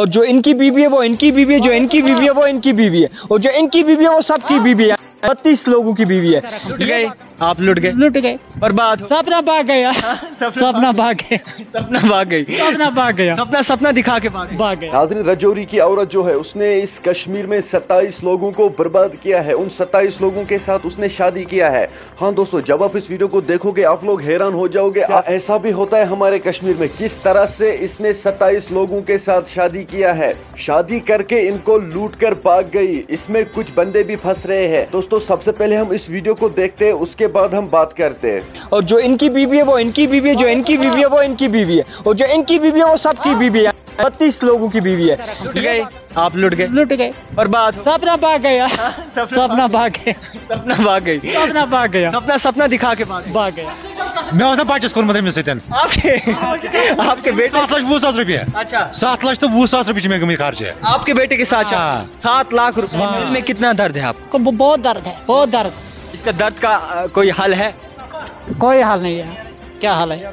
और जो इनकी बीवी है वो इनकी बीवी है, जो इनकी बीवी है वो इनकी बीवी है, और जो इनकी बीवी है वो सबकी बीवी है। 32 लोगों की बीवी है। लुट गए आप, लुट गए बर्बाद, सपना भाग गया, सपना भाग गया, सपना भाग गई, सपना भाग गया, सपना दिखा के भाग गया। नाज़रीन, रजौरी की औरत जो है उसने इस कश्मीर में 27 लोगों को बर्बाद किया है। उन 27 लोगों के साथ उसने शादी किया है। हाँ दोस्तों, जब आप इस वीडियो को देखोगे आप लोग हैरान हो जाओगे, ऐसा भी होता है हमारे कश्मीर में। किस तरह से इसने 27 लोगों के साथ शादी किया है, शादी करके इनको लूट कर भाग गई। इसमें कुछ बंदे भी फंस रहे हैं। दोस्तों सबसे पहले हम इस वीडियो को देखते हैं, उसके बाद हम बात करते हैं। और जो इनकी बीवी है वो इनकी बीवी है, जो इनकी बीवी है वो इनकी बीवी है, और जो इनकी बीवी है वो सबकी बीवी है। 32 लोगों की बीवी है। लुट गए आप, लुट गए बर्बाद, सपना भाग गया, सपना भाग गया, सपना भाग गई, सपना भाग गया, सपना दिखा के भाग गया। मैं बचस कोर्मुत अमिस सतन आपके बेटे 7,20,000 रुपये। अच्छा 7,20,000 रुपये में गई खर्च है आपके बेटे के साथ। 7 लाख रुपए। दिल में कितना दर्द है आपको? बहुत दर्द है, बहुत दर्द। इसका दर्द का कोई हल है? कोई हाल नहीं है। क्या हाल है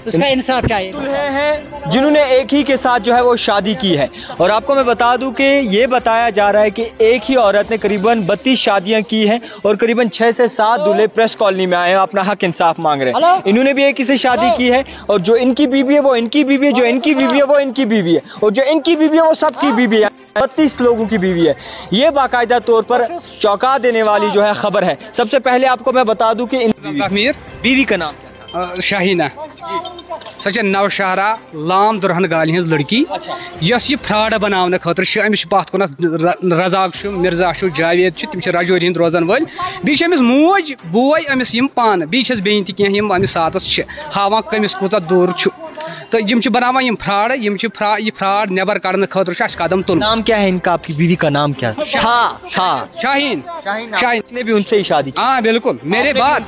उसका? इंसाफ चाहिए है जिन्होंने एक ही के साथ जो है वो शादी की है। और आपको मैं बता दूं कि ये बताया जा रहा है कि एक ही औरत ने करीबन 32 शादियां की हैं और करीबन 6 से 7 दूल्हे प्रेस कॉलोनी में आए हैं, अपना हक इंसाफ मांग रहे हैं। इन्होंने भी एक ही से शादी की है, और जो इनकी बीवी है वो इनकी बीवी है, जो इनकी बीवी है वो इनकी बीवी है, और जो इनकी बीवी है वो सबकी बीवी है। 32 लोगों की बीवी है। ये बाकायदा तौर पर चौंका देने वाली जो है खबर है। सबसे पहले आपको मैं बता दूं कि बीवी का नाम शाहीना सच नौशहरा लाम दुरहन गाल हज लड़की यस ये फ्रॉड बनाने खतर अमिस पत कुन रजाक मिर्जा जावेद तम रजौरी हंद रोजान वल बीस मोज बोय अमिस पान बीस बेन तम अमिस सातस हावान कमिस कूचा दूर तो बनावान फ्रॉड फ्रॉड नेबर कड़ने खतर कदम तुल। नाम क्या है इनका? आपकी बीवी का नाम क्या है? शाहीन। ने भी उनसे ही शादी की? हाँ बिल्कुल। मेरे बाद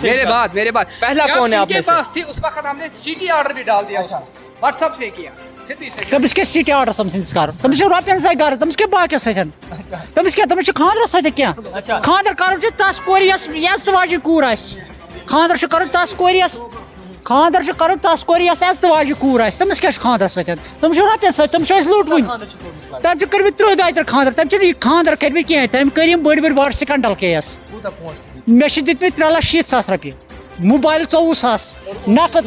पहला कौन है आपके पास थी उस वक्त हमने सिटी ऑर्डर भी डाल दिया, व्हाट्सएप से किया। तमिस क्या सिटी ऑर्डर समझ कर तमिस रोपन सा गर तमिस क्या बाकी सतन तमिस क्या तमिस खानर सत क्या खानर कर तस कोर यस वाजि कूर आस खानर कर तस कोर खानर कर तस कोर यस वाजि कूर आस तमिस क्या खानर सतन तमिस रोपन सत तम लूट वन तम कर 3 खानर तम खानर कर कह तम कर बड़ वार स्कैंडल केस मे दित 3,60,000 रुपये मोबाइल 24,000 नकद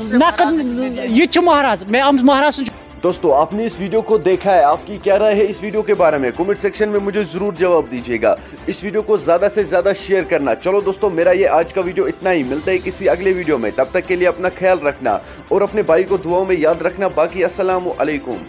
ये महाराज मैं महाराज। दोस्तों आपने इस वीडियो को देखा है, आपकी क्या राय है इस वीडियो के बारे में? कमेंट सेक्शन में मुझे जरूर जवाब दीजिएगा। इस वीडियो को ज्यादा से ज्यादा शेयर करना। चलो दोस्तों, मेरा ये आज का वीडियो इतना ही। मिलता है किसी अगले वीडियो में, तब तक के लिए अपना ख्याल रखना और अपने भाई को दुआओं में याद रखना। बाकी अस्सलाम वालेकुम।